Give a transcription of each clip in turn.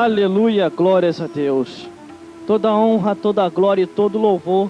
Aleluia, glórias a Deus. Toda honra, toda glória e todo louvor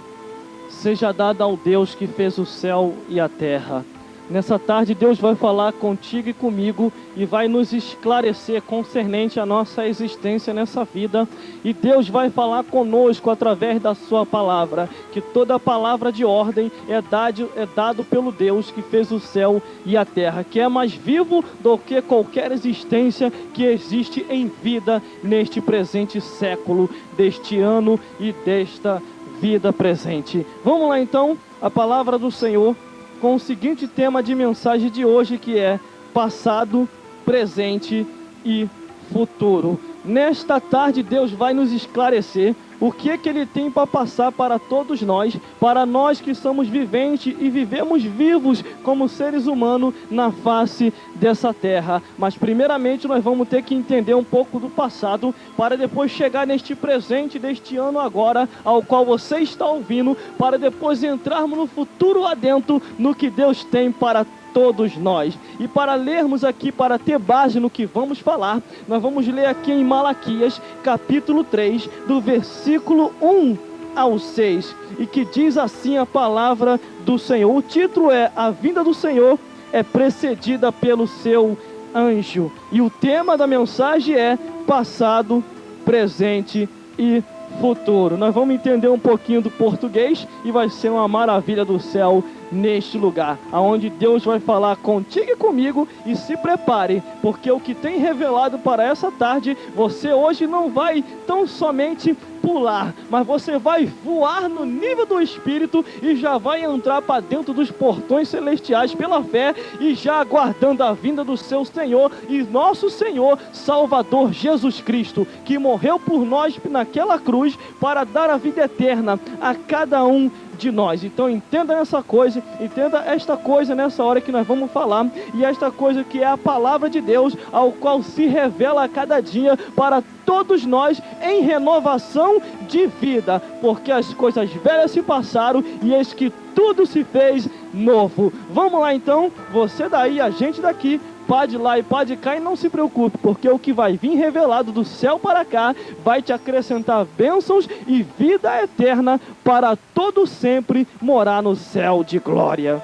seja dada ao Deus que fez o céu e a terra. Nessa tarde Deus vai falar contigo e comigo e vai nos esclarecer concernente à nossa existência nessa vida. E Deus vai falar conosco através da sua palavra, que toda palavra de ordem é dado pelo Deus que fez o céu e a terra, que é mais vivo do que qualquer existência que existe em vida neste presente século, deste ano e desta vida presente. Vamos lá então, a palavra do Senhor, com o seguinte tema de mensagem de hoje, que é passado, presente e futuro. Nesta tarde Deus vai nos esclarecer o que é que Ele tem para passar para todos nós, para nós que somos viventes e vivemos vivos como seres humanos na face dessa terra. Mas primeiramente nós vamos ter que entender um pouco do passado, para depois chegar neste presente deste ano agora, ao qual você está ouvindo, para depois entrarmos no futuro adentro, no que Deus tem para todos nós. E para lermos aqui, para ter base no que vamos falar, nós vamos ler aqui em Malaquias, capítulo 3, do versículo 1 ao 6, e que diz assim a palavra do Senhor. O título é: A vinda do Senhor é precedida pelo seu anjo. E o tema da mensagem é passado, presente e futuro. Nós vamos entender um pouquinho do português e vai ser uma maravilha do céu neste lugar, aonde Deus vai falar contigo e comigo. E se prepare, porque o que tem revelado para essa tarde, você hoje não vai tão somente pular, mas você vai voar no nível do Espírito e já vai entrar para dentro dos portões celestiais pela fé, e já aguardando a vinda do seu Senhor e nosso Senhor Salvador Jesus Cristo, que morreu por nós naquela cruz para dar a vida eterna a cada um de nós. Então entenda essa coisa, entenda esta coisa nessa hora que nós vamos falar, e esta coisa que é a palavra de Deus, ao qual se revela a cada dia para todos nós em renovação de vida, porque as coisas velhas se passaram e eis que tudo se fez novo. Vamos lá então, você daí, a gente daqui, pode ir lá e pode cá, e não se preocupe, porque o que vai vir revelado do céu para cá vai te acrescentar bênçãos e vida eterna para todo sempre morar no céu de glória.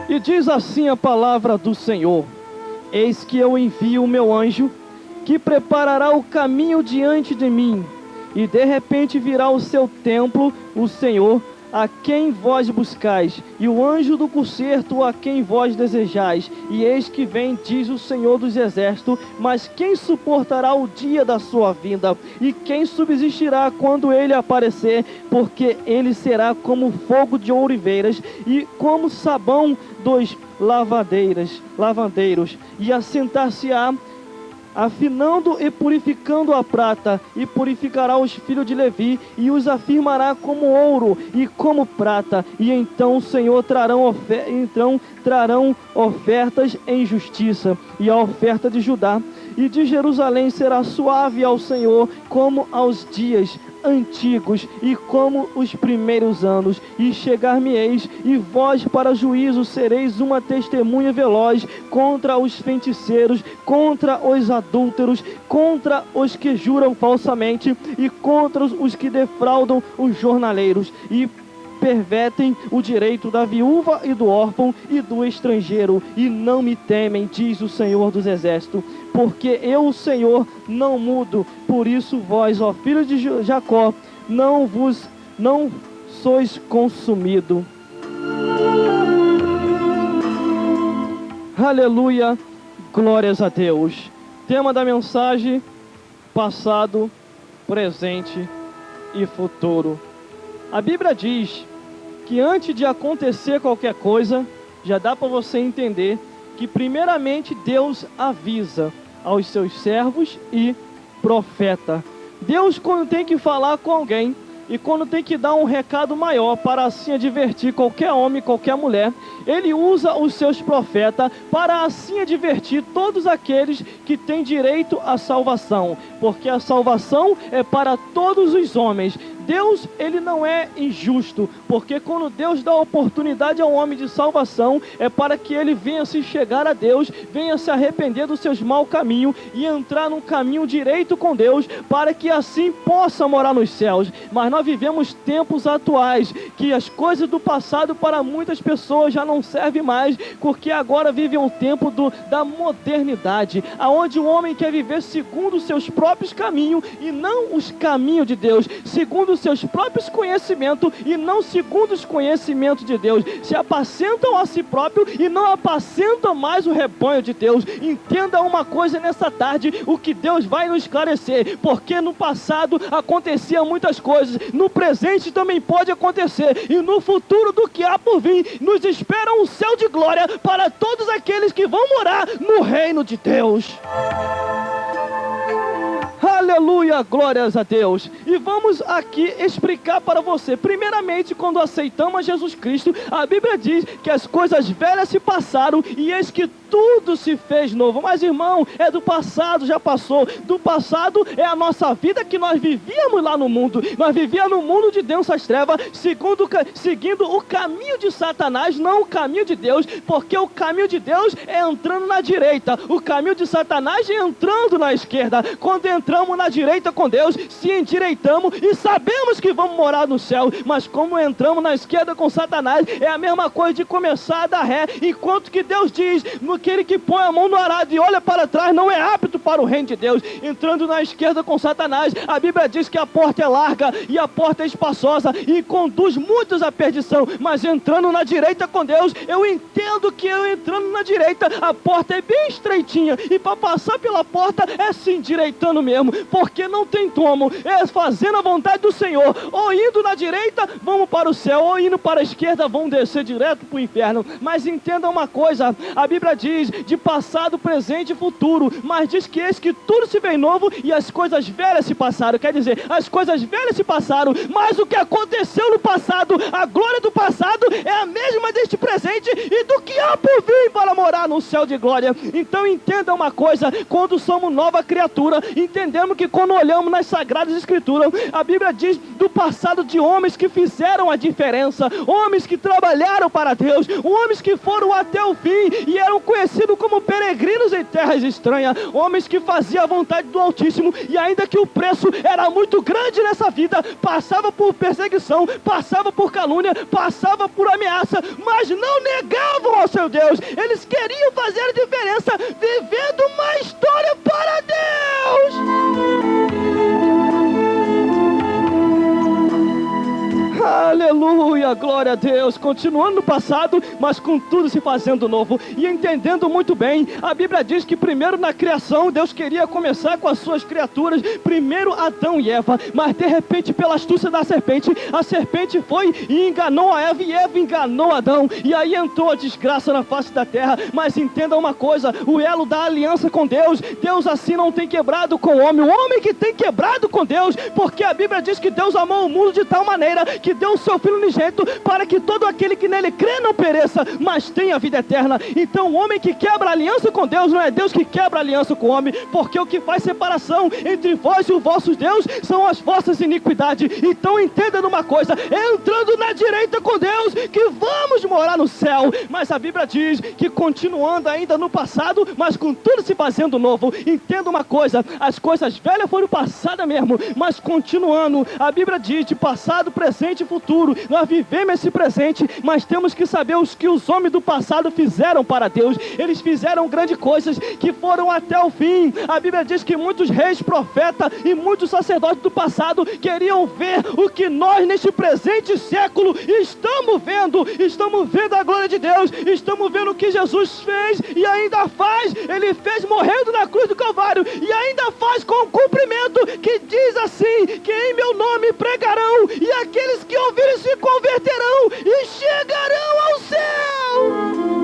E diz assim a palavra do Senhor: Eis que eu envio o meu anjo, que preparará o caminho diante de mim, e de repente virá ao seu templo o Senhor, a quem vós buscais, e o anjo do concerto, a quem vós desejais. E eis que vem, diz o Senhor dos Exércitos, mas quem suportará o dia da sua vinda? E quem subsistirá quando ele aparecer? Porque ele será como fogo de ouriveiras e como sabão dos lavandeiros, e assentar-se-á, afinando e purificando a prata, e purificará os filhos de Levi, e os afirmará como ouro e como prata. E então o Senhor trarão ofertas em justiça, e a oferta de Judá e de Jerusalém será suave ao Senhor, como aos dias antigos e como os primeiros anos. E chegar-me-eis, e vós para juízo sereis uma testemunha veloz contra os feiticeiros, contra os adúlteros, contra os que juram falsamente, e contra os que defraudam os jornaleiros, e pervertem o direito da viúva e do órfão e do estrangeiro, e não me temem, diz o Senhor dos Exércitos, porque eu, o Senhor, não mudo. Por isso vós, ó filhos de Jacó, não sois consumido. Aleluia, glórias a Deus. Tema da mensagem: passado, presente e futuro. A Bíblia diz que antes de acontecer qualquer coisa, já dá para você entender que primeiramente Deus avisa aos seus servos e profeta. Deus, quando tem que falar com alguém, e quando tem que dar um recado maior para assim advertir qualquer homem, qualquer mulher, Ele usa os seus profetas para assim advertir todos aqueles que têm direito à salvação, porque a salvação é para todos os homens. Deus, ele não é injusto, porque quando Deus dá oportunidade ao homem de salvação, é para que ele venha se chegar a Deus, venha se arrepender dos seus maus caminhos e entrar num caminho direito com Deus, para que assim possa morar nos céus. Mas nós vivemos tempos atuais, que as coisas do passado para muitas pessoas já não servem mais, porque agora vivem um tempo da modernidade, aonde o homem quer viver segundo os seus próprios caminhos e não os caminhos de Deus, segundo os seus próprios conhecimentos e não segundo os conhecimentos de Deus, se apacentam a si próprio e não apacentam mais o rebanho de Deus. Entenda uma coisa nessa tarde, o que Deus vai nos esclarecer, porque no passado acontecia muitas coisas, no presente também pode acontecer, e no futuro do que há por vir, nos espera um céu de glória para todos aqueles que vão morar no reino de Deus. Aleluia, glórias a Deus. E vamos aqui explicar para você. Primeiramente, quando aceitamos a Jesus Cristo, a Bíblia diz que as coisas velhas se passaram e eis que tudo se fez novo. Mas irmão, é do passado, já passou. Do passado é a nossa vida que nós vivíamos lá no mundo. Nós vivíamos no mundo de densas trevas, seguindo o caminho de Satanás, não o caminho de Deus, porque o caminho de Deus é entrando na direita, o caminho de Satanás é entrando na esquerda. Quando entramos na direita com Deus, se endireitamos e sabemos que vamos morar no céu, mas como entramos na esquerda com Satanás, é a mesma coisa de começar a dar ré, enquanto que Deus diz, aquele que põe a mão no arado e olha para trás não é apto para o reino de Deus. Entrando na esquerda com Satanás, a Bíblia diz que a porta é larga e a porta é espaçosa e conduz muitos à perdição, mas entrando na direita com Deus, eu entendo que eu entrando na direita, a porta é bem estreitinha e para passar pela porta é se endireitando mesmo, porque não tem como, é fazendo a vontade do Senhor, ou indo na direita, vamos para o céu, ou indo para a esquerda, vão descer direto para o inferno. Mas entenda uma coisa, a Bíblia diz de passado, presente e futuro, mas diz que eis que tudo se fez novo e as coisas velhas se passaram. Quer dizer, as coisas velhas se passaram, mas o que aconteceu no passado, a glória do passado é a mesma deste presente e do que há por vir para morar no céu de glória. Então entenda uma coisa, quando somos nova criatura, entendemos que quando olhamos nas Sagradas Escrituras, a Bíblia diz do passado de homens que fizeram a diferença, homens que trabalharam para Deus, homens que foram até o fim e eram conhecidos como peregrinos em terras estranhas, homens que faziam a vontade do Altíssimo, e ainda que o preço era muito grande nessa vida, passava por perseguição, passava por calúnia, passava por ameaça, mas não negavam ao seu Deus. Eles queriam fazer a diferença, vivendo uma história para Deus. Aleluia, glória a Deus. Continuando no passado, mas com tudo se fazendo novo e entendendo muito bem, a Bíblia diz que primeiro na criação Deus queria começar com as suas criaturas, primeiro Adão e Eva, mas de repente pela astúcia da serpente, a serpente foi e enganou a Eva e Eva enganou Adão, e aí entrou a desgraça na face da terra. Mas entenda uma coisa, o elo da aliança com Deus, Deus assim não tem quebrado com o homem que tem quebrado com Deus, porque a Bíblia diz que Deus amou o mundo de tal maneira que deu o seu Filho unigênito para que todo aquele que nele crê não pereça, mas tenha vida eterna. Então o homem que quebra a aliança com Deus, não é Deus que quebra a aliança com o homem, porque o que faz separação entre vós e o vosso Deus são as vossas iniquidades. Então entenda numa coisa, entrando na direita com Deus, que vamos morar no céu. Mas a Bíblia diz que continuando ainda no passado, mas com tudo se fazendo novo. Entenda uma coisa, as coisas velhas foram passadas mesmo, mas continuando, a Bíblia diz de passado, presente e futuro. Nós vivemos esse presente, mas temos que saber os que os homens do passado fizeram para Deus. Eles fizeram grandes coisas que foram até o fim. A Bíblia diz que muitos reis, profetas e muitos sacerdotes do passado queriam ver o que nós neste presente século estamos vendo a glória de Deus, estamos vendo o que Jesus fez e ainda faz. Ele fez morrendo na cruz do Calvário e ainda faz com o cumprimento que diz assim, que em meu nome pregarão e aqueles que ouvirem se converterão e chegarão ao céu.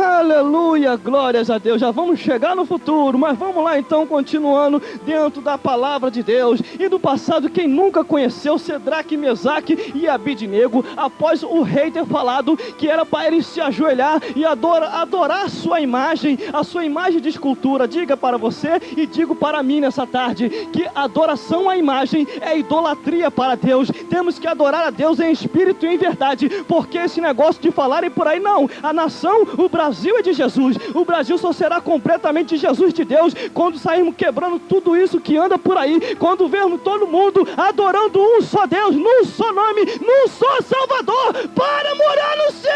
Aleluia, Aleluia, glórias a Deus. Já vamos chegar no futuro, mas vamos lá então, continuando dentro da palavra de Deus. E no passado, quem nunca conheceu Cedraque, Mesaque e Abidnego, após o rei ter falado que era para eles se ajoelhar e adorar a sua imagem de escultura. Diga para você e digo para mim nessa tarde, que adoração à imagem é idolatria para Deus. Temos que adorar a Deus em espírito e em verdade, porque esse negócio de falarem por aí, não. A nação, o Brasil é de Jesus. O Brasil só será completamente de Jesus, de Deus, quando sairmos quebrando tudo isso que anda por aí, quando vermos todo mundo adorando um só Deus, num só nome, num só Salvador, para morar no céu.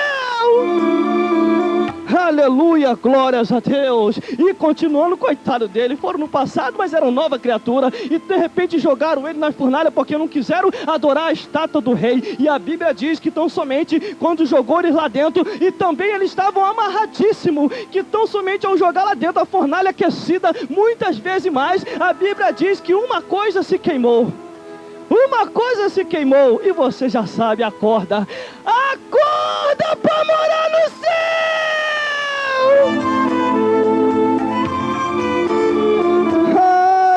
Aleluia, glórias a Deus. E continuando, coitado dele, foram no passado, mas eram nova criatura, e de repente jogaram ele na fornalha, porque não quiseram adorar a estátua do rei. E a Bíblia diz que tão somente quando jogou eles lá dentro, e também eles estavam amarradíssimos, que tão somente ao jogar lá dentro a fornalha aquecida muitas vezes mais, a Bíblia diz que uma coisa se queimou. Uma coisa se queimou, e você já sabe, acorda para morar no céu.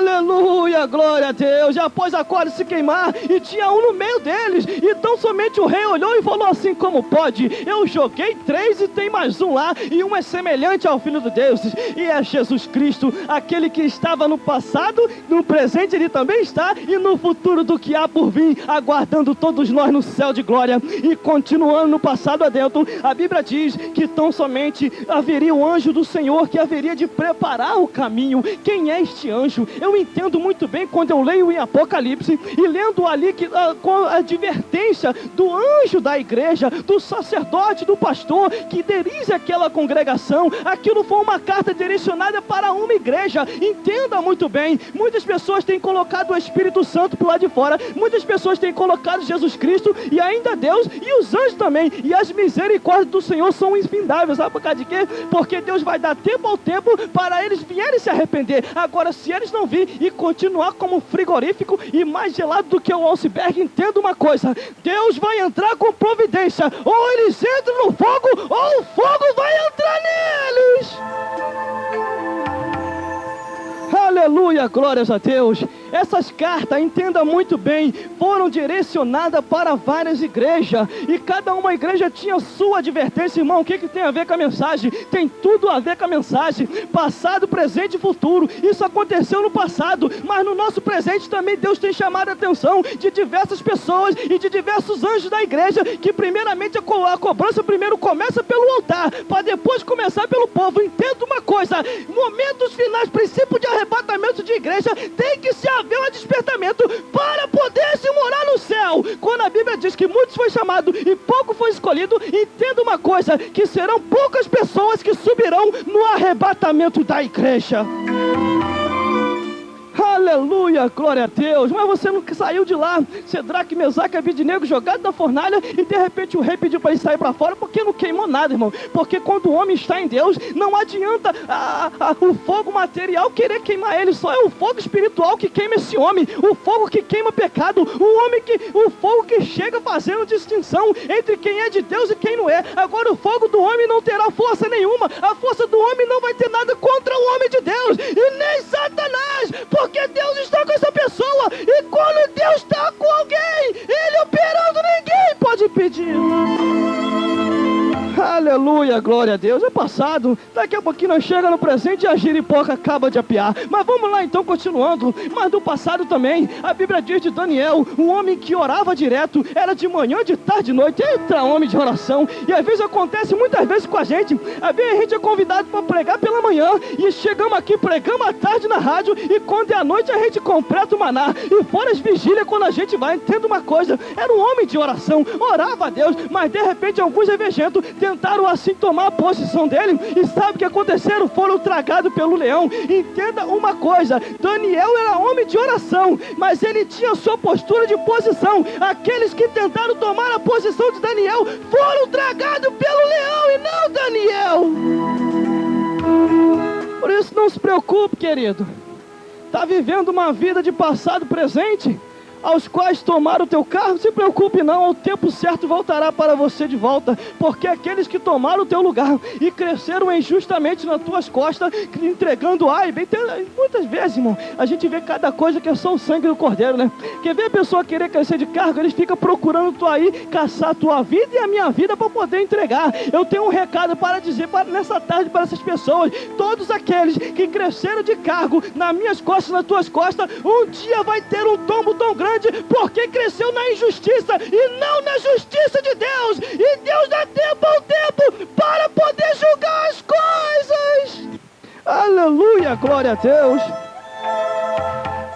Aleluia, glória a Deus. E após a corda se queimar, e tinha um no meio deles, então somente o rei olhou e falou assim: como pode? Eu joguei 3 e tem mais um lá, e um é semelhante ao Filho de Deus, e é Jesus Cristo, aquele que estava no passado, no presente ele também está, e no futuro do que há por vir, aguardando todos nós no céu de glória. E continuando no passado adentro, a Bíblia diz que tão somente haveria o anjo do Senhor, que haveria de preparar o caminho. Quem é este anjo? Eu entendo muito bem quando eu leio em Apocalipse, e lendo ali que, com a advertência do anjo da igreja, do sacerdote, do pastor, que dirige aquela congregação, aquilo foi uma carta direcionada para uma igreja. Entenda muito bem, muitas pessoas têm colocado o Espírito Santo para lá de fora, muitas pessoas têm colocado Jesus Cristo, e ainda Deus, e os anjos também, e as misericórdias do Senhor são infindáveis. Sabe por causa de quê? Porque Deus vai dar tempo ao tempo para eles vierem se arrepender. Agora, se eles não virem e continuar como frigorífico e mais gelado do que o iceberg, entenda uma coisa: Deus vai entrar com providência. Ou eles entram no fogo, ou o fogo vai entrar neles. Aleluia, glórias a Deus. Essas cartas, entenda muito bem, foram direcionadas para várias igrejas, e cada uma igreja tinha sua advertência. Irmão, o que tem a ver com a mensagem? Tem tudo a ver com a mensagem. Passado, presente e futuro. Isso aconteceu no passado, mas no nosso presente também Deus tem chamado a atenção de diversas pessoas e de diversos anjos da igreja, que primeiramente a cobrança primeiro começa pelo altar, para depois começar pelo povo. Entenda uma coisa: momentos finais, princípio de arrebatamento de igreja, tem que se haver um despertamento para poder se morar no céu. Quando a Bíblia diz que muitos foi chamado e pouco foi escolhido, entenda uma coisa: que serão poucas pessoas que subirão no arrebatamento da igreja. Aleluia, glória a Deus. Mas você não saiu de lá, Cedraque, Mesaque e Abidnego, jogado na fornalha, e de repente o rei pediu para ele sair para fora, porque não queimou nada, irmão. Porque quando o homem está em Deus, não adianta o fogo material querer queimar ele. Só é o fogo espiritual que queima esse homem, o fogo que queima pecado, o fogo que chega fazendo distinção entre quem é de Deus e quem não é. Agora o fogo do homem não terá força nenhuma. A força do homem não vai ter nada contra o homem de Deus, e nem Satanás, porque Deus está com essa pessoa, e quando Deus está com alguém, Ele operando, ninguém pode impedir. Aleluia, glória a Deus. É passado, daqui a pouquinho nós chegamos no presente e a giripoca acaba de apiar. Mas vamos lá então, continuando. Mas do passado também, a Bíblia diz de Daniel, um homem que orava direto, era de manhã, de tarde, de noite. Eita, homem de oração. E às vezes acontece muitas vezes com a gente. Às vezes a gente é convidado para pregar pela manhã, e chegamos aqui, pregamos à tarde na rádio, e quando é à noite a gente completa o maná. E fora as vigílias, quando a gente vai, entenda uma coisa: era um homem de oração, orava a Deus, mas de repente alguns eventos tentaram assim tomar a posição dele, e sabe o que aconteceram? Foram tragados pelo leão. Entenda uma coisa: Daniel era homem de oração, mas ele tinha sua postura de posição. Aqueles que tentaram tomar a posição de Daniel foram tragados pelo leão, e não Daniel. Por isso não se preocupe, querido. Está vivendo uma vida de passado, presente, aos quais tomaram o teu carro, se preocupe não, ao tempo certo voltará para você de volta, porque aqueles que tomaram o teu lugar e cresceram injustamente nas tuas costas, entregando ai, bem, muitas vezes, irmão, a gente vê cada coisa que é só o sangue do cordeiro, né? Quer ver a pessoa querer crescer de cargo, eles ficam procurando tu aí, caçar a tua vida e a minha vida para poder entregar. Eu tenho um recado para dizer nessa tarde para essas pessoas, todos aqueles que cresceram de cargo nas minhas costas, nas tuas costas, um dia vai ter um tombo tão grande, porque cresceu na injustiça e não na justiça de Deus, e Deus dá tempo ao tempo para poder julgar as coisas. Aleluia, glória a Deus.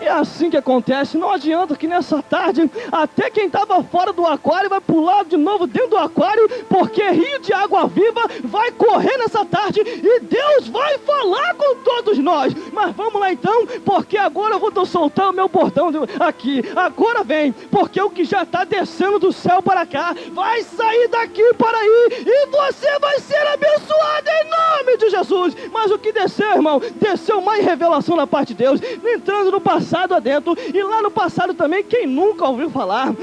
É assim que acontece. Não adianta que nessa tarde até quem estava fora do aquário vai pular de novo dentro do aquário, porque rio de água viva vai correr nessa tarde e Deus vai falar com todos nós. Mas vamos lá então, porque agora eu vou soltar o meu bordão aqui. Agora vem, porque o que já está descendo do céu para cá vai sair daqui para aí, e você vai ser abençoado em nome de Jesus. Mas o que desceu, irmão? Desceu mais revelação da parte de Deus, entrando no passado adentro. E lá no passado também, quem nunca ouviu falar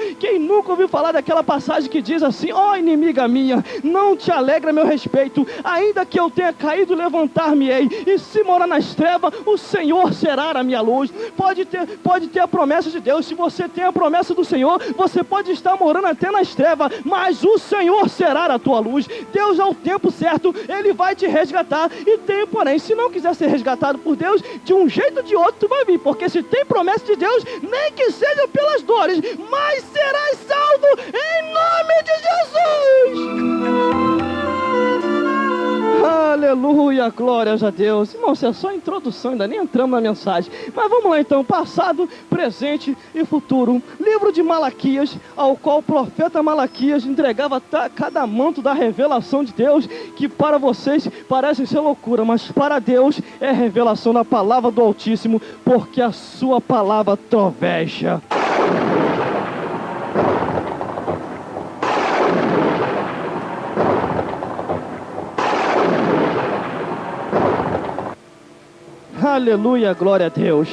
daquela passagem que diz assim: ó inimiga minha, não te alegra meu respeito, ainda que eu tenha caído, levantar-me-ei, e se morar nas trevas, o Senhor será a minha luz. Pode ter a promessa de Deus. Se você tem a promessa do Senhor, você pode estar morando até nas trevas, mas o Senhor será a tua luz. Deus, ao tempo certo, Ele vai te resgatar. E tem, porém, se não quiser ser resgatado por Deus, de um jeito ou de outro tu vai vir, porque se tem promessa de Deus, nem que seja pelas dores, mas serás salvo em nome de Jesus. Aleluia, glórias a Deus. Irmão, isso é só a introdução, ainda nem entramos na mensagem. Mas vamos lá então, passado, presente e futuro. Livro de Malaquias, ao qual o profeta Malaquias entregava cada manto da revelação de Deus, que para vocês parece ser loucura, mas para Deus é revelação da palavra do Altíssimo, porque a sua palavra troveja. Aleluia, glória a Deus.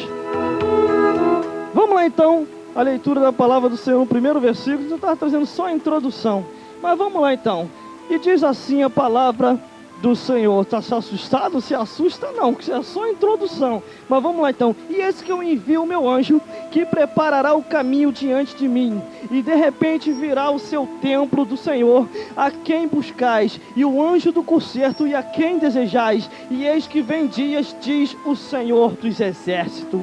Vamos lá então, a leitura da palavra do Senhor no primeiro versículo. Eu estava trazendo só a introdução, mas vamos lá então. E diz assim a palavra do Senhor. Está assustado? Se assusta não, que isso é só a introdução. Mas vamos lá então. E eis que eu envio o meu anjo, que preparará o caminho diante de mim, e de repente virá o seu templo do Senhor, a quem buscais, e o anjo do concerto, e a quem desejais, e eis que vem dias, diz o Senhor dos exércitos.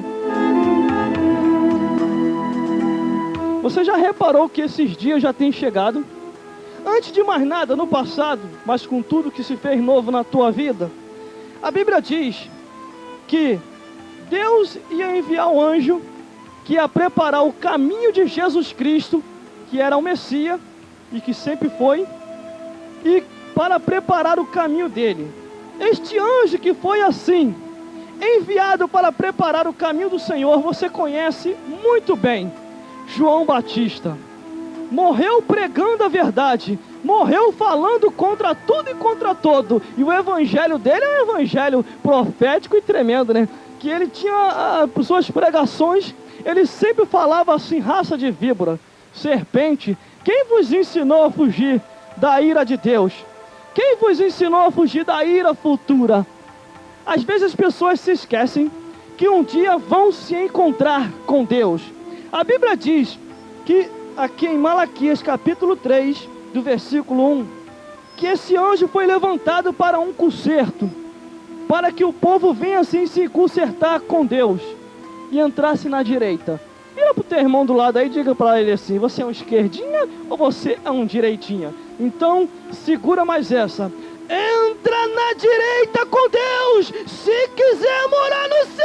Você já reparou que esses dias já têm chegado? Antes de mais nada, no passado, mas com tudo que se fez novo na tua vida, a Bíblia diz que Deus ia enviar um anjo que ia preparar o caminho de Jesus Cristo, que era o Messias e que sempre foi, e para preparar o caminho dele. Este anjo que foi assim, enviado para preparar o caminho do Senhor, você conhece muito bem, João Batista. Morreu pregando a verdade, morreu falando contra tudo e contra todo, e o evangelho dele é um evangelho profético e tremendo, né? Que ele tinha suas pregações, ele sempre falava assim: raça de víbora, serpente, quem vos ensinou a fugir da ira de Deus? Quem vos ensinou a fugir da ira futura? Às vezes as pessoas se esquecem que um dia vão se encontrar com Deus. A Bíblia diz que aqui em Malaquias capítulo 3, do versículo 1, que esse anjo foi levantado para um concerto, para que o povo venha assim se consertar com Deus e entrasse na direita. Vira para o teu irmão do lado aí e diga para ele assim: você é um esquerdinha ou você é um direitinha? Então segura mais essa: entra na direita com Deus, se quiser morar no céu.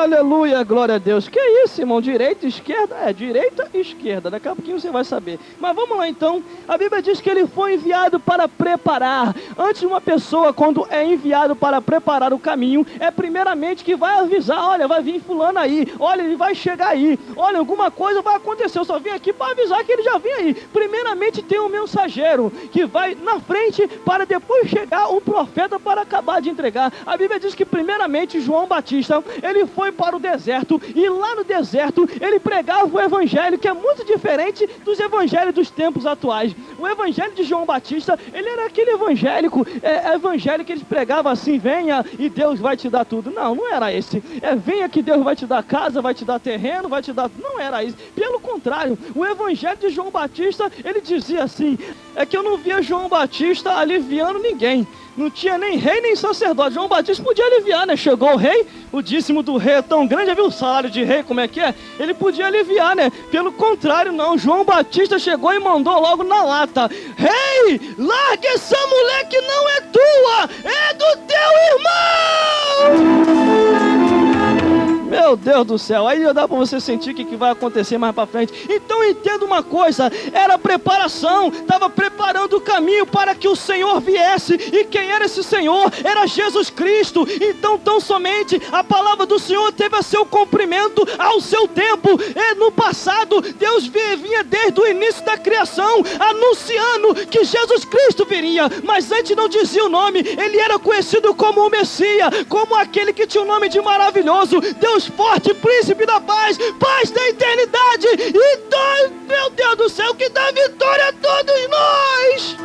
Aleluia, glória a Deus. Que isso, irmão? Direita, esquerda? Direita e esquerda. Daqui a pouquinho você vai saber. Mas vamos lá então. A Bíblia diz que ele foi enviado para preparar. Antes, uma pessoa, quando é enviado para preparar o caminho, é primeiramente que vai avisar: olha, vai vir fulano aí. Olha, ele vai chegar aí. Olha, alguma coisa vai acontecer. Eu só vim aqui para avisar que ele já vem aí. Primeiramente tem um mensageiro que vai na frente para depois chegar o profeta para acabar de entregar. A Bíblia diz que primeiramente João Batista, ele foi para o deserto, e lá no deserto ele pregava o evangelho, que é muito diferente dos evangelhos dos tempos atuais. O evangelho de João Batista, ele era aquele evangélico, evangelho que eles pregavam assim: venha e Deus vai te dar tudo. Não, não era esse. Venha que Deus vai te dar casa, vai te dar terreno, vai te dar... Não era isso. Pelo contrário, o evangelho de João Batista, ele dizia assim: é que eu não via João Batista aliviando ninguém. Não tinha nem rei nem sacerdote. João Batista podia aliviar, né? Chegou o rei, o dízimo do rei é tão grande, já viu o salário de rei como é que é? Ele podia aliviar, né? Pelo contrário, não. João Batista chegou e mandou logo na lata: rei, larga essa mulher que não é tua, é do teu irmão! Meu Deus do céu, aí dá para você sentir o que vai acontecer mais para frente. Então entenda uma coisa, era preparação, estava preparando o caminho para que o Senhor viesse. E quem era esse Senhor? Era Jesus Cristo. Então tão somente a palavra do Senhor teve a seu cumprimento ao seu tempo. E no passado, Deus vinha desde o início da criação anunciando que Jesus Cristo viria, mas antes não dizia o nome. Ele era conhecido como o Messias, como aquele que tinha o nome de maravilhoso, Deus forte, príncipe da paz, paz da eternidade. Então, meu Deus do céu, que dá vitória a todos nós.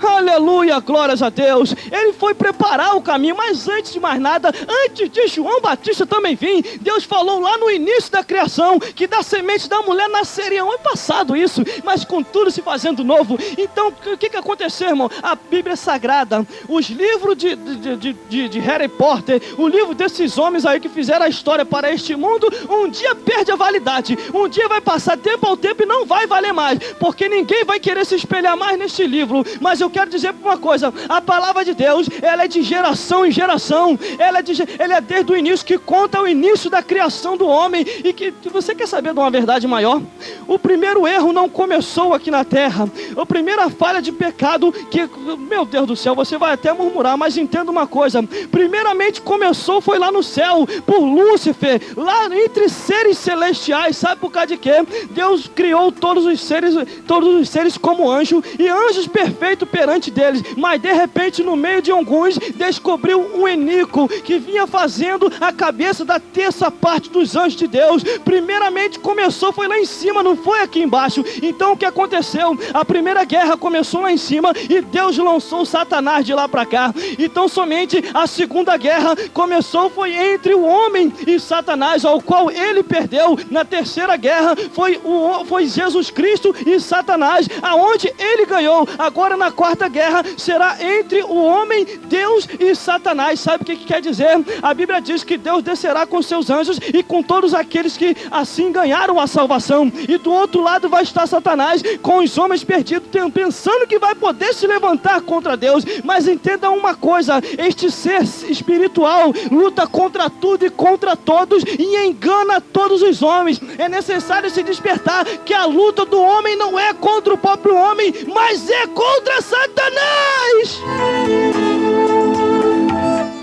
Aleluia, glórias a Deus. Ele foi preparar o caminho, mas antes de mais nada, antes de João Batista também vir, Deus falou lá no início da criação que da semente da mulher nasceria. É passado isso, mas com tudo se fazendo novo. Então o que aconteceu, irmão? A Bíblia Sagrada, os livros de Harry Potter, o livro desses homens aí que fizeram a história para este mundo, um dia perde a validade, um dia vai passar tempo ao tempo e não vai valer mais, porque ninguém vai querer se espelhar mais neste livro. Mas eu quero dizer uma coisa: a palavra de Deus, ela é de geração em geração, ela é desde o início, que conta o início da criação do homem. E que você quer saber de uma verdade maior? O primeiro erro não começou aqui na terra. A primeira falha de pecado, que, meu Deus do céu, você vai até murmurar, mas entenda uma coisa: primeiramente começou, foi lá no céu, por Lúcifer, lá entre seres celestiais. Sabe por causa de quê? Deus criou todos os seres como anjo, e anjos perfeitos perante deles, mas de repente no meio de alguns descobriu um iníquo que vinha fazendo a cabeça da terça parte dos anjos de Deus. Primeiramente começou, foi lá em cima, não foi aqui embaixo. Então o que aconteceu? A primeira guerra começou lá em cima e Deus lançou Satanás de lá para cá. Então somente a segunda guerra começou, foi entre o homem e Satanás, ao qual ele perdeu. Na terceira guerra foi Jesus Cristo e Satanás, aonde ele ganhou. Agora na quarta guerra será entre o homem, Deus e Satanás. Sabe o que quer dizer? A Bíblia diz que Deus descerá com seus anjos e com todos aqueles que assim ganharam a salvação, e do outro lado vai estar Satanás com os homens perdidos, pensando que vai poder se levantar contra Deus. Mas entenda uma coisa: este ser espiritual luta contra tudo e contra todos, e engana todos os homens. É necessário se despertar que a luta do homem não é contra o próprio homem, mas é contra Satanás.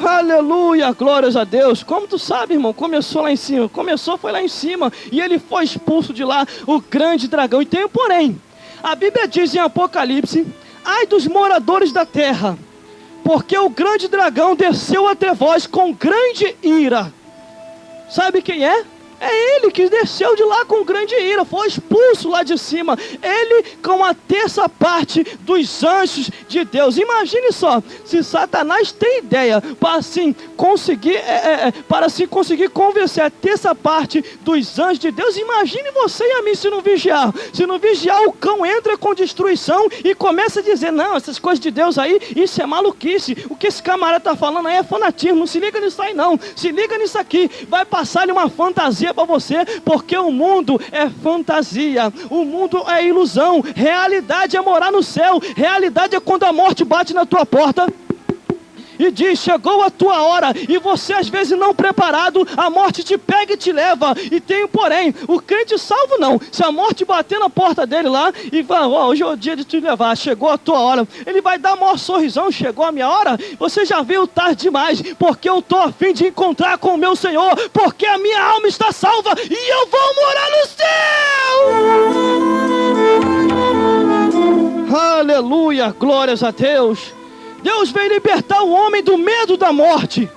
Aleluia, glórias a Deus. Como tu sabe, irmão? Começou lá em cima. Foi lá em cima, e ele foi expulso de lá, o grande dragão. E tem um porém. A Bíblia diz em Apocalipse: ai dos moradores da terra, porque o grande dragão desceu até vós com grande ira. Sabe quem é? É ele que desceu de lá com grande ira, foi expulso lá de cima. Ele com a terça parte dos anjos de Deus. Imagine só, se Satanás tem ideia para se conseguir convencer a terça parte dos anjos de Deus, imagine você e a mim se não vigiar. Se não vigiar, o cão entra com destruição e começa a dizer: não, essas coisas de Deus aí, isso é maluquice. O que esse camarada está falando aí é fanatismo. Não se liga nisso aí não, se liga nisso aqui. Vai passar-lhe uma fantasia para você, porque o mundo é fantasia, o mundo é ilusão. Realidade é morar no céu, realidade é quando a morte bate na tua porta e diz: chegou a tua hora, e você às vezes não preparado, a morte te pega e te leva. E tem um porém, o crente salvo não. Se a morte bater na porta dele lá e falar: ó, hoje é o dia de te levar, chegou a tua hora, ele vai dar o maior sorrisão: chegou a minha hora, você já veio tarde demais, porque eu estou a fim de encontrar com o meu Senhor, porque a minha alma está salva e eu vou morar no céu. Aleluia, glórias a Deus. Deus veio libertar o homem do medo da morte.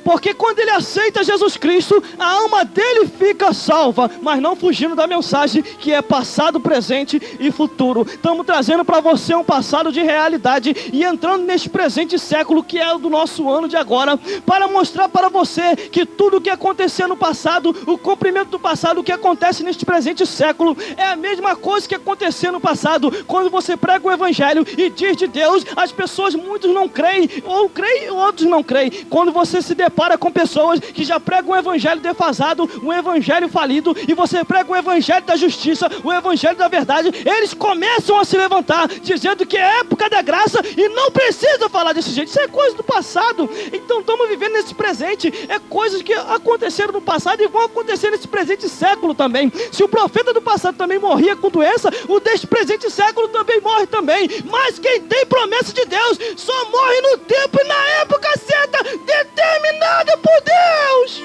Porque quando ele aceita Jesus Cristo, a alma dele fica salva, mas não fugindo da mensagem que é passado, presente e futuro. Estamos trazendo para você um passado de realidade e entrando neste presente século que é o do nosso ano de agora, para mostrar para você que tudo o que aconteceu no passado, o cumprimento do passado, o que acontece neste presente século, é a mesma coisa que aconteceu no passado. Quando você prega o evangelho e diz de Deus, as pessoas, muitos não creem, ou creem, outros não creem. Quando você se depara com pessoas que já pregam um evangelho defasado, um evangelho falido, e você prega o evangelho da justiça, o evangelho da verdade, eles começam a se levantar, dizendo que é época da graça e não precisa falar desse jeito. Isso é coisa do passado. Então estamos vivendo nesse presente, é coisas que aconteceram no passado e vão acontecer nesse presente século também. Se o profeta do passado também morria com doença, o deste presente século também morre também. Mas quem tem promessa de Deus só morre no tempo e na época certa, determinada por Deus.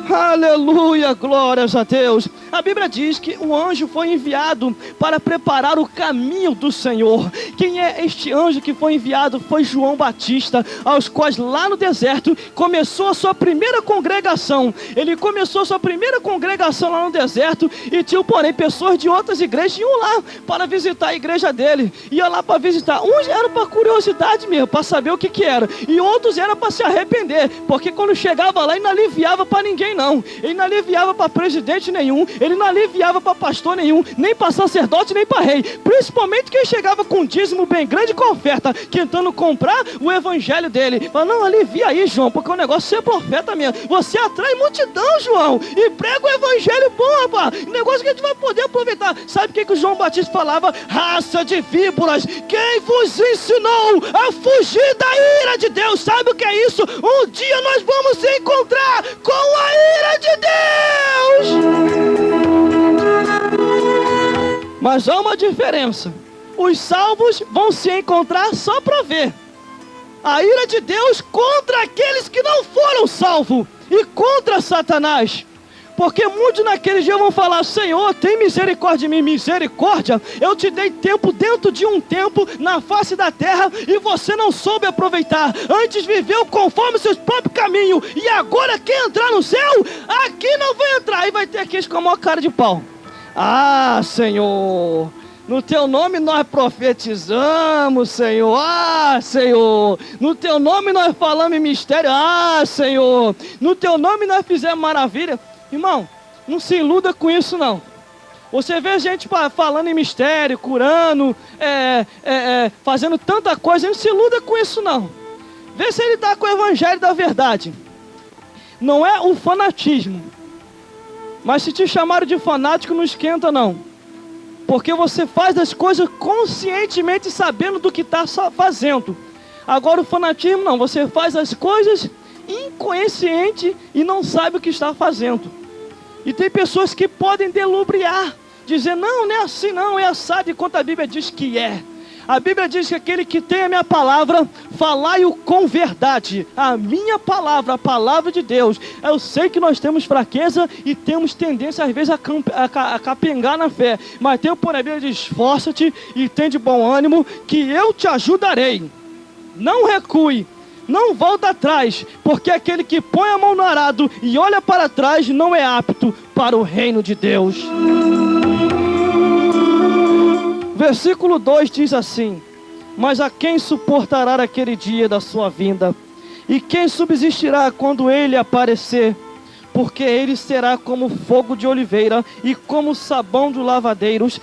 Aleluia, glórias a Deus. A Bíblia diz que o anjo foi enviado para preparar o caminho do Senhor. Quem é este anjo que foi enviado? Foi João Batista, aos quais lá no deserto começou a sua primeira congregação. Ele começou a sua primeira congregação lá no deserto e tinha, porém, pessoas de outras igrejas iam lá para visitar a igreja dele. Ia lá para visitar. Uns eram para curiosidade mesmo, para saber o que era. E outros eram para se arrepender, porque quando chegava lá ele não aliviava para ninguém não. Ele não aliviava para presidente nenhum. Ele não aliviava para pastor nenhum, nem para sacerdote, nem para rei. Principalmente quem chegava com um dízimo bem grande com a oferta, tentando comprar o evangelho dele. Mas não, alivia aí, João, porque o negócio é profeta mesmo. Você atrai multidão, João, e prega o evangelho bom, rapaz. Negócio que a gente vai poder aproveitar. Sabe o que o João Batista falava? Raça de víboras, quem vos ensinou a fugir da ira de Deus? Sabe o que é isso? Um dia nós vamos se encontrar com a ira de Deus. Mas há uma diferença. Os salvos vão se encontrar só para ver a ira de Deus contra aqueles que não foram salvos e contra Satanás. Porque muitos naquele dia vão falar: Senhor, tem misericórdia de mim. Misericórdia? Eu te dei tempo dentro de um tempo na face da terra e você não soube aproveitar. Antes viveu conforme seus próprios caminhos e agora quer entrar no céu? Aqui não vai entrar. E vai ter aqueles com a maior cara de pau. Ah, Senhor, no teu nome nós profetizamos, Senhor. Ah, Senhor, no teu nome nós falamos em mistério. Ah, Senhor, no teu nome nós fizemos maravilha. Irmão, não se iluda com isso não. Você vê gente falando em mistério, curando, fazendo tanta coisa, não se iluda com isso não. Vê se ele está com o evangelho da verdade. Não é o fanatismo. Mas se te chamaram de fanático, não esquenta não. Porque você faz as coisas conscientemente sabendo do que está fazendo. Agora o fanatismo não, você faz as coisas inconsciente e não sabe o que está fazendo. E tem pessoas que podem delubriar, dizer: não, não é assim não, é assado, enquanto a Bíblia diz que é. A Bíblia diz que aquele que tem a minha palavra, falai-o com verdade. A minha palavra, a palavra de Deus. Eu sei que nós temos fraqueza e temos tendência às vezes a capengar na fé. Mas tem por a Bíblia diz: esforça-te e tem de bom ânimo, que eu te ajudarei. Não recue, não volta atrás, porque aquele que põe a mão no arado e olha para trás não é apto para o reino de Deus. Versículo 2 diz assim: mas a quem suportará aquele dia da sua vinda? E quem subsistirá quando ele aparecer? Porque ele será como fogo de oliveira e como sabão de lavadeiros.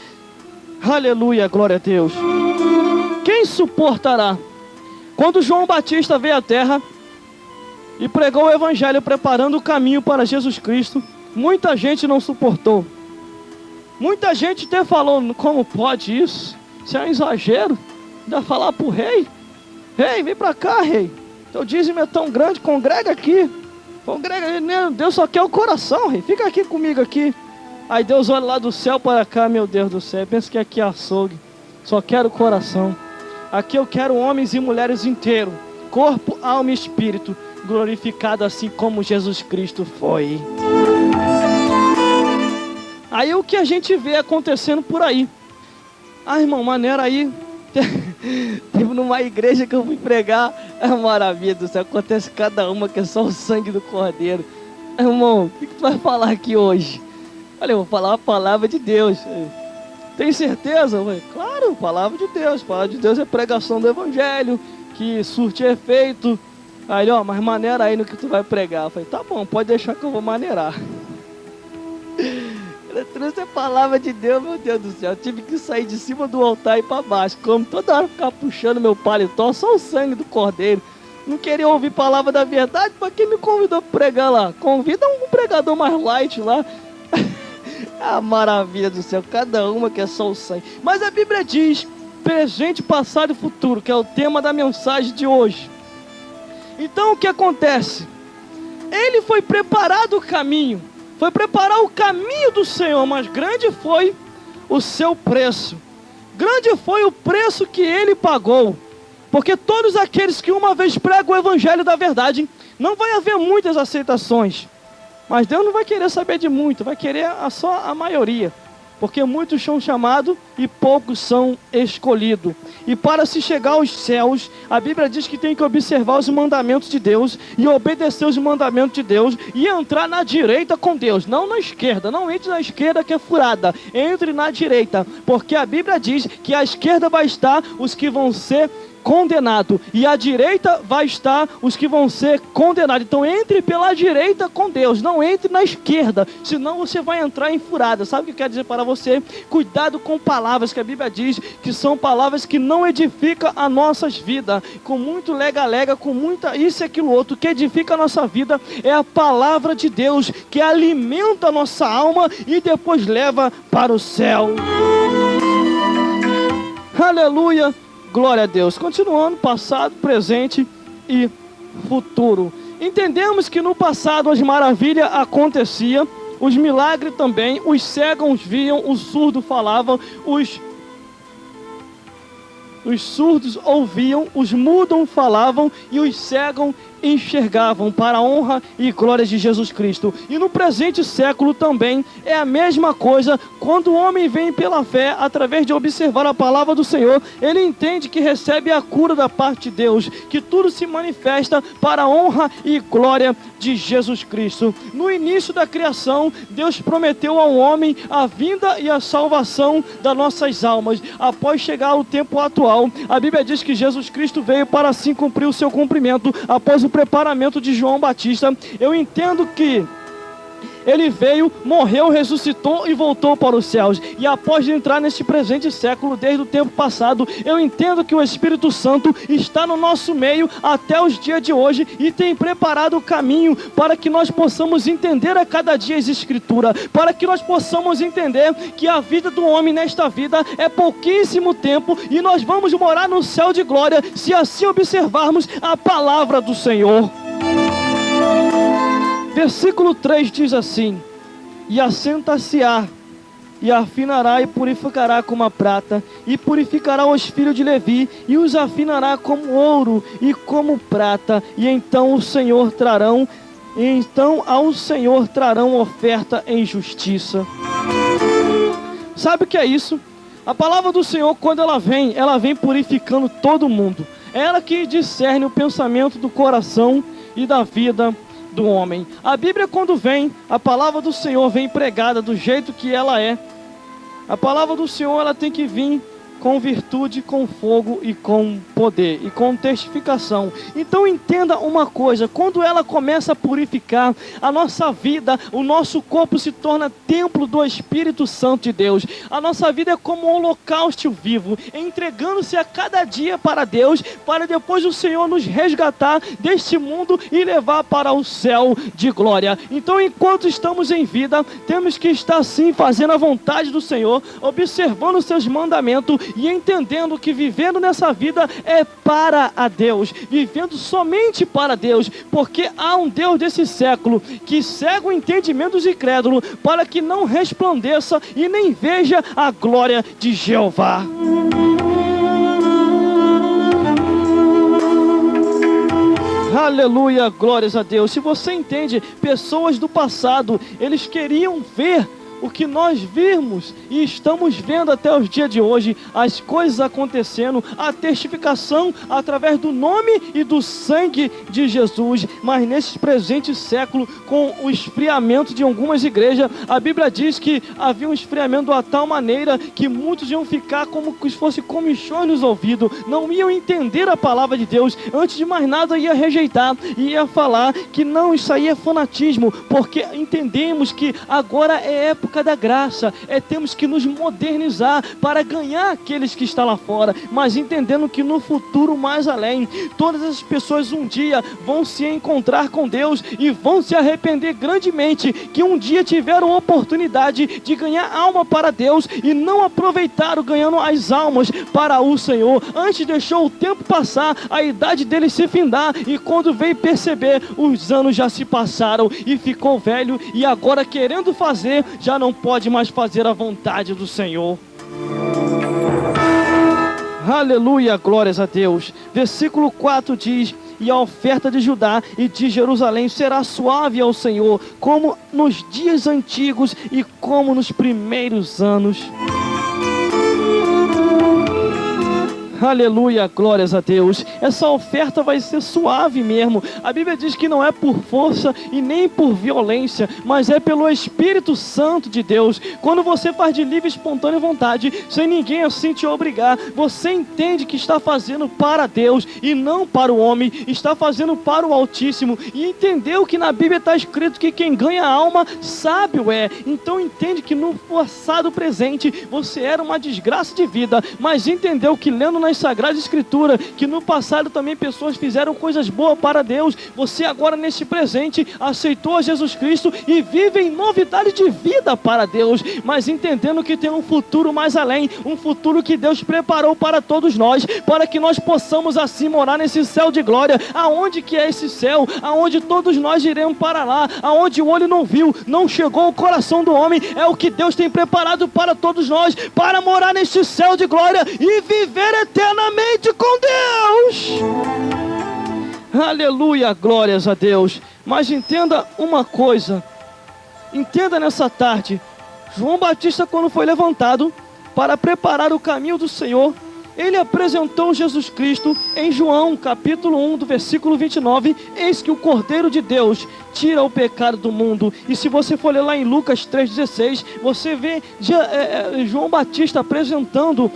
Aleluia, glória a Deus. Quem suportará? Quando João Batista veio à terra e pregou o evangelho preparando o caminho para Jesus Cristo, muita gente não suportou. Muita gente até falou: como pode isso? Isso é um exagero. Ainda falar para o rei? Rei, vem para cá, rei. Teu dízimo é tão grande, congrega aqui. Congrega, Deus só quer o coração, rei. Fica aqui comigo aqui. Aí Deus olha lá do céu para cá, meu Deus do céu. Pensa que aqui é açougue. Só quero o coração. Aqui eu quero homens e mulheres inteiros. Corpo, alma e espírito. Glorificado assim como Jesus Cristo foi. Aí o que a gente vê acontecendo por aí. Ah, irmão, maneira aí. Teve numa igreja que eu fui pregar. É maravilha do céu. Acontece cada uma que é só o sangue do Cordeiro. Irmão, o que tu vai falar aqui hoje? Olha, eu vou falar a palavra de Deus. Tem certeza? Claro, palavra de Deus. Palavra de Deus é pregação do Evangelho, que surte efeito. Aí, ó, mas maneira aí no que tu vai pregar. Eu falei, tá bom, pode deixar que eu vou maneirar. Eu trouxe a palavra de Deus, meu Deus do céu. Eu tive que sair de cima do altar e ir para baixo. Como toda hora ficar puxando meu paletó, só o sangue do Cordeiro. Não queria ouvir palavra da verdade, para quem me convidou para pregar lá? Convida um pregador mais light lá. Ah, maravilha do céu, cada uma que é só o sangue. Mas a Bíblia diz, presente, passado e futuro, que é o tema da mensagem de hoje. Então o que acontece? Ele foi preparado o caminho. Foi preparar o caminho do Senhor, mas grande foi o seu preço. Grande foi o preço que ele pagou. Porque todos aqueles que uma vez pregam o evangelho da verdade, não vai haver muitas aceitações. Mas Deus não vai querer saber de muito, vai querer só a maioria. Porque muitos são chamados e poucos são escolhidos. E para se chegar aos céus, a Bíblia diz que tem que observar os mandamentos de Deus e obedecer os mandamentos de Deus e entrar na direita com Deus, não na esquerda. Não entre na esquerda que é furada, entre na direita, porque a Bíblia diz que à esquerda vai estar os que vão ser condenado, e à direita vai estar os que vão ser condenados. Então entre pela direita com Deus, não entre na esquerda, senão você vai entrar em furada. Sabe o que eu quero dizer para você? Cuidado com palavras que a Bíblia diz que são palavras que não edificam as nossas vidas, com muito lega-lega, com muita isso e aquilo outro. O que edifica a nossa vida é a palavra de Deus, que alimenta a nossa alma e depois leva para o céu. Aleluia. Glória a Deus. Continuando, passado, presente e futuro. Entendemos que no passado as maravilhas aconteciam, os milagres também, os cegos viam, os surdos falavam, os surdos ouviam, os mudos falavam e os cegos enxergavam, para a honra e glória de Jesus Cristo. E no presente século também é a mesma coisa. Quando o homem vem pela fé, através de observar a palavra do Senhor, ele entende que recebe a cura da parte de Deus, que tudo se manifesta para a honra e glória de Jesus Cristo. No início da criação, Deus prometeu ao homem a vinda e a salvação das nossas almas. Após chegar o tempo atual, a Bíblia diz que Jesus Cristo veio para assim cumprir o seu cumprimento. Após o preparamento de João Batista, eu entendo que ele veio, morreu, ressuscitou e voltou para os céus. E após entrar neste presente século, desde o tempo passado, eu entendo que o Espírito Santo está no nosso meio até os dias de hoje e tem preparado o caminho para que nós possamos entender a cada dia as Escrituras, para que nós possamos entender que a vida do homem nesta vida é pouquíssimo tempo e nós vamos morar no céu de glória se assim observarmos a palavra do Senhor. Versículo 3 diz assim: e assenta-se-á, e afinará e purificará como a prata, e purificará os filhos de Levi, e os afinará como ouro e como prata, e então ao Senhor trarão oferta em justiça. Sabe o que é isso? A palavra do Senhor, quando ela vem purificando todo mundo. É ela que discerne o pensamento do coração e da vida do homem. A Bíblia, quando vem, a palavra do Senhor vem pregada do jeito que ela é. A palavra do Senhor, ela tem que vir com virtude, com fogo e com poder e com testificação. Então entenda uma coisa: quando ela começa a purificar a nossa vida, o nosso corpo se torna templo do Espírito Santo de Deus. A nossa vida é como um holocausto vivo, entregando-se a cada dia para Deus, para depois o Senhor nos resgatar deste mundo e levar para o céu de glória. Então, enquanto estamos em vida, temos que estar sim fazendo a vontade do Senhor, observando os seus mandamentos e entendendo que vivendo nessa vida é para a Deus, vivendo somente para Deus, porque há um Deus desse século que cega o entendimento dos incrédulos para que não resplandeça e nem veja a glória de Jeová. Aleluia, glórias a Deus. Se você entende, pessoas do passado, eles queriam ver o que nós vimos e estamos vendo até os dias de hoje, as coisas acontecendo, a testificação através do nome e do sangue de Jesus. Mas nesse presente século, com o esfriamento de algumas igrejas, a Bíblia diz que havia um esfriamento de tal maneira que muitos iam ficar como se fosse comichões nos ouvidos, não iam entender a palavra de Deus, antes de mais nada ia rejeitar, ia falar que não, isso aí é fanatismo, porque entendemos que agora é época da graça, temos que nos modernizar para ganhar aqueles que estão lá fora, mas entendendo que no futuro mais além, todas as pessoas um dia vão se encontrar com Deus e vão se arrepender grandemente, que um dia tiveram oportunidade de ganhar alma para Deus e não aproveitaram ganhando as almas para o Senhor, antes deixou o tempo passar, a idade dele se findar, e quando veio perceber, os anos já se passaram e ficou velho, e agora querendo fazer, já não pode mais fazer a vontade do Senhor. Aleluia, glórias a Deus. Versículo 4 diz: e a oferta de Judá e de Jerusalém será suave ao Senhor, como nos dias antigos e como nos primeiros anos. Aleluia, glórias a Deus. Essa oferta vai ser suave mesmo. A Bíblia diz que não é por força e nem por violência, mas é pelo Espírito Santo de Deus. Quando você faz de livre e espontânea vontade, sem ninguém assim te obrigar, você entende que está fazendo para Deus e não para o homem, está fazendo para o Altíssimo, e entendeu que na Bíblia está escrito que quem ganha a alma, sábio é. Então entende que no passado presente você era uma desgraça de vida, mas entendeu que lendo na Sagrada Escritura, que no passado também pessoas fizeram coisas boas para Deus. Você agora neste presente aceitou a Jesus Cristo e vive em novidade de vida para Deus, mas entendendo que tem um futuro mais além, um futuro que Deus preparou para todos nós, para que nós possamos assim morar nesse céu de glória. Aonde que é esse céu? Aonde todos nós iremos para lá, aonde o olho não viu, não chegou ao coração do homem, é o que Deus tem preparado para todos nós, para morar neste céu de glória e viver eternamente com Deus. Aleluia, glórias a Deus. Mas entenda uma coisa, entenda nessa tarde, João Batista, quando foi levantado para preparar o caminho do Senhor, ele apresentou Jesus Cristo em João capítulo 1 do versículo 29, eis que o Cordeiro de Deus tira o pecado do mundo. E se você for ler lá em Lucas 3,16, você vê João Batista apresentando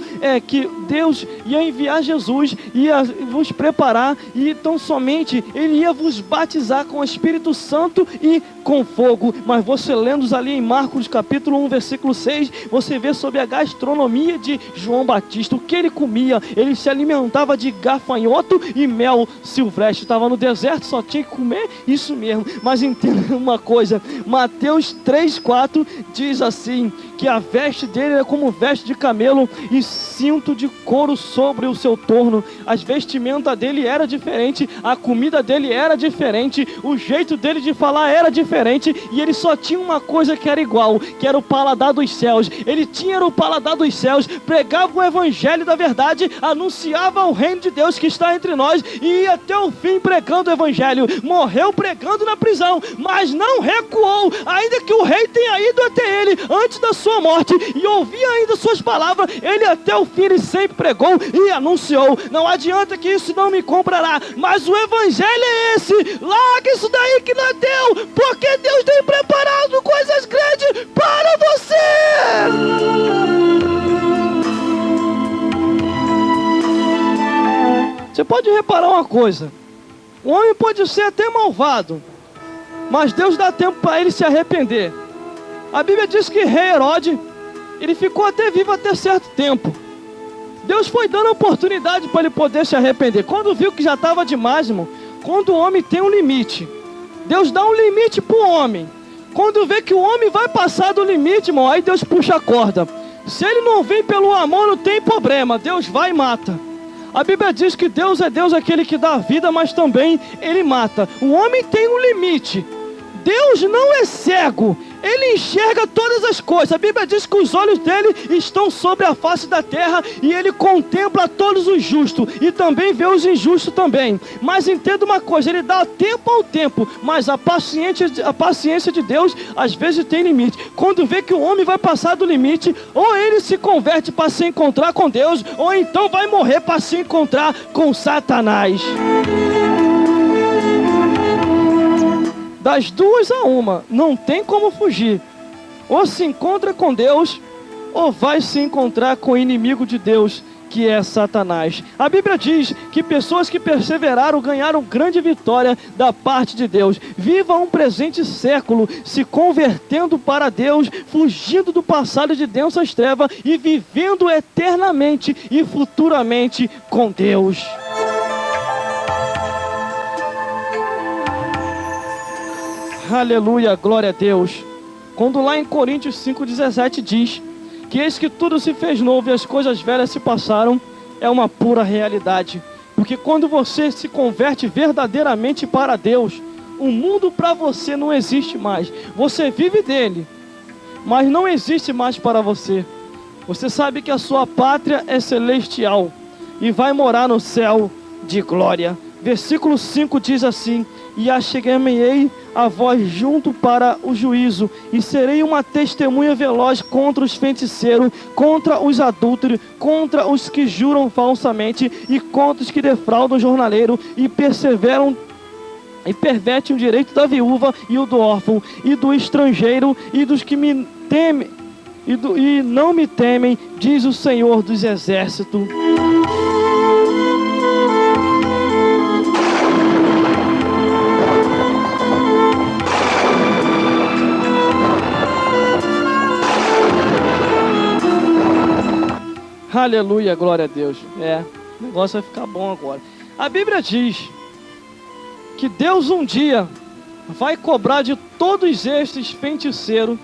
que Deus ia enviar Jesus, ia vos preparar, e tão somente ele ia vos batizar com o Espírito Santo e com fogo. Mas você lendo ali em Marcos capítulo 1 versículo 6, você vê sobre a gastronomia de João Batista, o que ele comia. Ele se alimentava de gafanhoto e mel silvestre, estava no deserto, só tinha que comer isso mesmo. Mas entenda uma coisa, Mateus 3,4 diz assim, que a veste dele era como veste de camelo e cinto de couro sobre o seu torno. As vestimentas dele era diferente, a comida dele era diferente, o jeito dele de falar era diferente, e ele só tinha uma coisa que era igual, que era o paladar dos céus. Ele tinha o paladar dos céus, pregava o evangelho da verdade, anunciava o reino de Deus que está entre nós, e ia até o fim pregando o evangelho. Morreu pregando na prisão, mas não recuou, ainda que o rei tenha ido até ele antes da sua morte e ouvia ainda suas palavras, ele até o fim ele sempre pregou e anunciou. Não adianta que isso não me comprará, mas o evangelho é esse. Larga isso daí que não é teu, porque Deus tem preparado coisas grandes para você. Você pode reparar uma coisa, o homem pode ser até malvado, mas Deus dá tempo para ele se arrepender. A Bíblia diz que rei Herodes, ele ficou até vivo até certo tempo. Deus foi dando oportunidade para ele poder se arrepender. Quando viu que já estava demais, irmão, quando o homem tem um limite, Deus dá um limite para o homem. Quando vê que o homem vai passar do limite, irmão, aí Deus puxa a corda. Se ele não vem pelo amor, não tem problema, Deus vai e mata. A Bíblia diz que Deus é Deus aquele que dá vida, mas também Ele mata. O homem tem um limite. Deus não é cego, Ele enxerga todas as coisas. A Bíblia diz que os olhos dele estão sobre a face da terra e Ele contempla todos os justos e também vê os injustos também. Mas entenda uma coisa, Ele dá tempo ao tempo, mas a paciência de Deus às vezes tem limite. Quando vê que o homem vai passar do limite, ou ele se converte para se encontrar com Deus, ou então vai morrer para se encontrar com Satanás. Das duas a uma, não tem como fugir. Ou se encontra com Deus, ou vai se encontrar com o inimigo de Deus, que é Satanás. A Bíblia diz que pessoas que perseveraram ganharam grande vitória da parte de Deus. Viva um presente século se convertendo para Deus, fugindo do passado de densas trevas e vivendo eternamente e futuramente com Deus. Aleluia, glória a Deus. Quando lá em Coríntios 5,17 diz que eis que tudo se fez novo e as coisas velhas se passaram, é uma pura realidade. Porque quando você se converte verdadeiramente para Deus, o mundo para você não existe mais. Você vive dele, mas não existe mais para você. Você sabe que a sua pátria é celestial e vai morar no céu de glória. Versículo 5 diz assim: e achegar-me-ei a vós junto para o juízo, e serei uma testemunha veloz contra os feiticeiros, contra os adúlteros, contra os que juram falsamente, e contra os que defraudam o jornaleiro, e perseveram e pervertem o direito da viúva e o do órfão, e do estrangeiro, e dos que me temem, e não me temem, diz o Senhor dos Exércitos. Aleluia, glória a Deus. O negócio vai ficar bom agora. A Bíblia diz que Deus um dia vai cobrar de todos esses feiticeiros,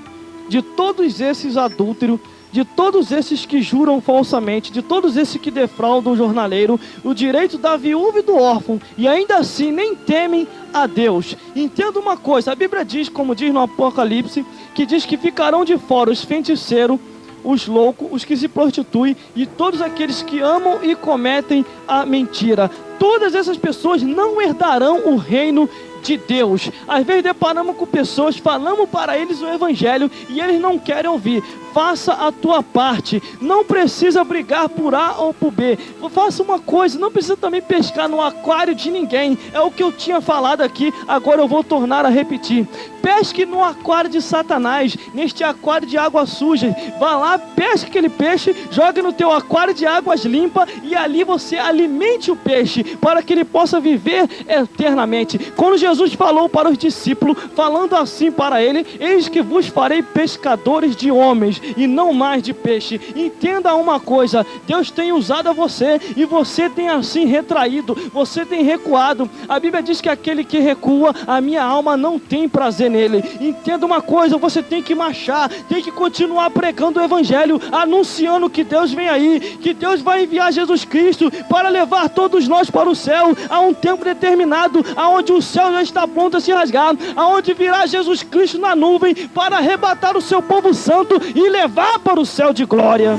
de todos esses adúlteros, de todos esses que juram falsamente, de todos esses que defraudam o jornaleiro, o direito da viúva e do órfão, e ainda assim nem temem a Deus. Entenda uma coisa, a Bíblia diz, como diz no Apocalipse, que diz que ficarão de fora os feiticeiros, os loucos, os que se prostituem e todos aqueles que amam e cometem a mentira. Todas essas pessoas não herdarão o reino de Deus. Às vezes deparamos com pessoas, falamos para eles o evangelho e eles não querem ouvir. Faça a tua parte, não precisa brigar por A ou por B. Faça uma coisa, não precisa também pescar no aquário de ninguém. É o que eu tinha falado aqui, agora eu vou tornar a repetir. Pesque no aquário de Satanás, neste aquário de água suja. Vá lá, pesque aquele peixe, jogue no teu aquário de águas limpas e ali você alimente o peixe para que ele possa viver eternamente. Quando Jesus falou para os discípulos, falando assim para ele: eis que vos farei pescadores de homens e não mais de peixe. Entenda uma coisa, Deus tem usado a você e você tem assim retraído, você tem recuado. A Bíblia diz que aquele que recua, a minha alma não tem prazer nele. Entenda uma coisa, você tem que marchar, tem que continuar pregando o evangelho, anunciando que Deus vem aí, que Deus vai enviar Jesus Cristo para levar todos nós para o céu, a um tempo determinado, aonde o céu já está pronto a se rasgar, aonde virá Jesus Cristo na nuvem para arrebatar o seu povo santo e levar para o céu de glória.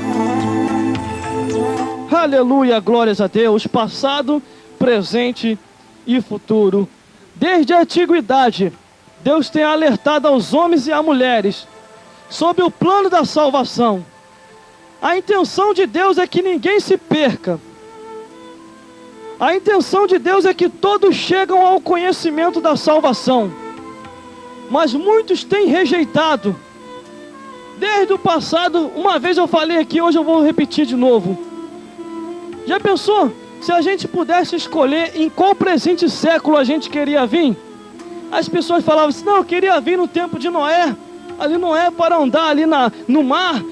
Aleluia, glórias a Deus, passado, presente e futuro. Desde a antiguidade, Deus tem alertado aos homens e às mulheres sobre o plano da salvação. A intenção de Deus é que ninguém se perca. A intenção de Deus é que todos chegam ao conhecimento da salvação. Mas muitos têm rejeitado. Desde o passado, uma vez eu falei aqui, hoje eu vou repetir de novo. Já pensou se a gente pudesse escolher em qual presente século a gente queria vir? As pessoas falavam assim: não, eu queria vir no tempo de Noé. Ali Noé para andar ali no mar,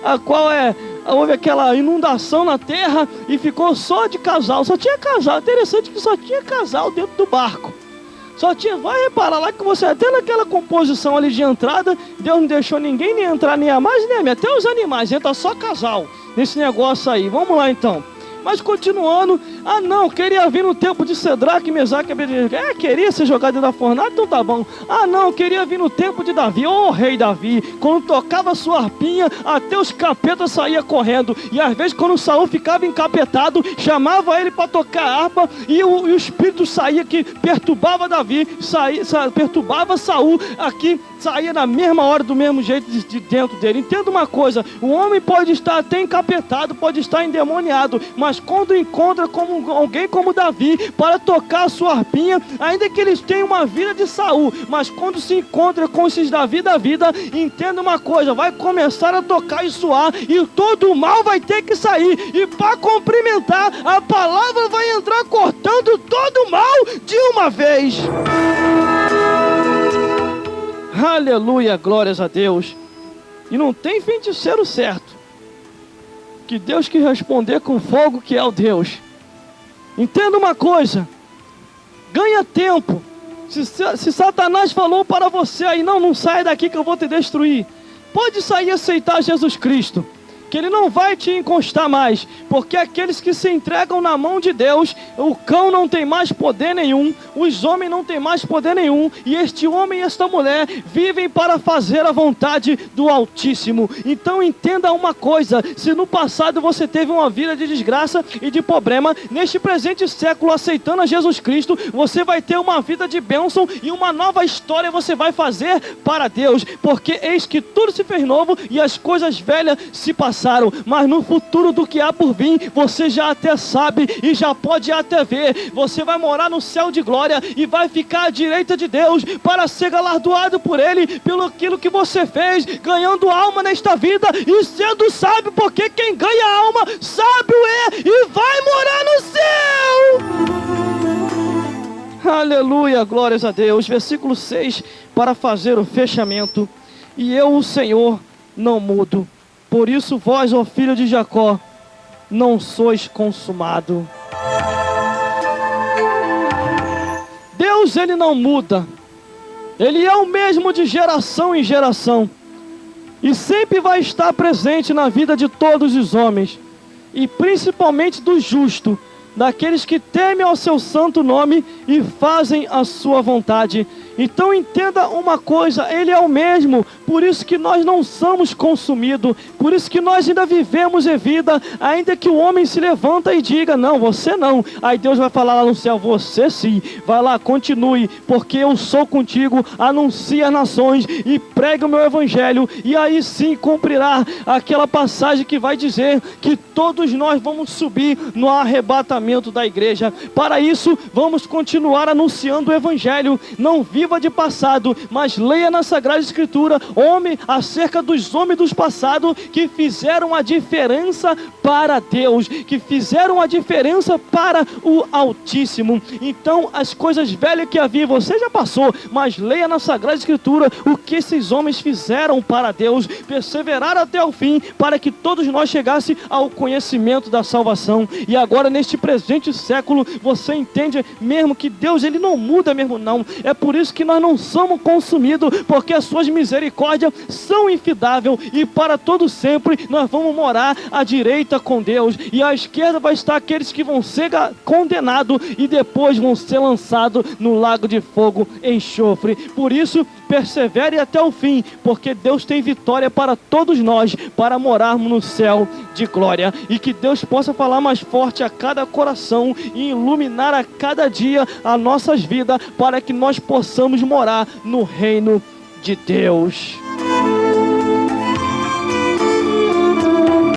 a qual houve aquela inundação na terra e ficou só de casal. Só tinha casal. Interessante que só tinha casal dentro do barco. Só tinha, vai reparar lá que você, até naquela composição ali de entrada, Deus não deixou ninguém nem entrar, nem a mais, nem a menos. Até os animais, entra só casal nesse negócio aí. Vamos lá então. Mas continuando, não, queria vir no tempo de Cedraque, Mesaque e Abednego. Queria ser jogado dentro da fornalha, então tá bom. Não, queria vir no tempo de Davi, rei Davi. Quando tocava sua harpinha, até os capetas saíam correndo. E às vezes quando Saul ficava encapetado, chamava ele para tocar a harpa, e o espírito saía que perturbava Davi, perturbava Saul, aqui saía na mesma hora, do mesmo jeito de dentro dele. Entenda uma coisa, o homem pode estar até encapetado, pode estar endemoniado, mas quando encontra alguém como Davi para tocar a sua harpinha, ainda que eles tenham uma vida de Saul, mas quando se encontra com esses Davi da vida, entenda uma coisa, vai começar a tocar e soar, e todo o mal vai ter que sair, e para cumprimentar, a palavra vai entrar cortando todo o mal de uma vez. Aleluia, glórias a Deus. E não tem feiticeiro certo que Deus que responder com fogo, que é o Deus. Entenda uma coisa, ganha tempo. Se Satanás falou para você aí, não saia daqui que eu vou te destruir, pode sair e aceitar Jesus Cristo, que Ele não vai te encostar mais, porque aqueles que se entregam na mão de Deus, o cão não tem mais poder nenhum, os homens não têm mais poder nenhum, e este homem e esta mulher vivem para fazer a vontade do Altíssimo. Então entenda uma coisa, se no passado você teve uma vida de desgraça e de problema, neste presente século, aceitando a Jesus Cristo, você vai ter uma vida de bênção e uma nova história você vai fazer para Deus, porque eis que tudo se fez novo e as coisas velhas se passaram. Mas no futuro do que há por vir, você já até sabe e já pode até ver. Você vai morar no céu de glória e vai ficar à direita de Deus para ser galardoado por Ele, pelo aquilo que você fez, ganhando alma nesta vida e sendo sábio, porque quem ganha alma, sábio é e vai morar no céu. Aleluia, glórias a Deus. Versículo 6, para fazer o fechamento. E eu, o Senhor, não mudo. Por isso vós, ó filho de Jacó, não sois consumado. Deus, Ele não muda. Ele é o mesmo de geração em geração. E sempre vai estar presente na vida de todos os homens. E principalmente do justo, daqueles que temem ao seu santo nome e fazem a sua vontade. Então entenda uma coisa, Ele é o mesmo, por isso que nós não somos consumidos, por isso que nós ainda vivemos em vida, ainda que o homem se levanta e diga, não, você não, aí Deus vai falar lá no céu, você sim, vai lá, continue, porque eu sou contigo, anuncie as nações e pregue o meu evangelho, e aí sim cumprirá aquela passagem que vai dizer que todos nós vamos subir no arrebatamento da igreja. Para isso, vamos continuar anunciando o evangelho, não viva de passado, mas leia na Sagrada Escritura acerca dos homens do passado que fizeram a diferença para Deus, que fizeram a diferença para o Altíssimo. Então as coisas velhas que havia, você já passou, mas leia na Sagrada Escritura o que esses homens fizeram para Deus, perseveraram até o fim, para que todos nós chegássemos ao conhecimento da salvação. E agora neste presente século, você entende mesmo que Deus, Ele não muda mesmo não. É por isso que nós não somos consumidos, porque as suas misericórdias são infidáveis, e para todo sempre nós vamos morar à direita com Deus, e à esquerda vai estar aqueles que vão ser condenados e depois vão ser lançados no lago de fogo e enxofre. Por isso, persevere até o fim, porque Deus tem vitória para todos nós, para morarmos no céu de glória, e que Deus possa falar mais forte a cada coração e iluminar a cada dia as nossas vidas, para que nós possamos morar no reino de Deus.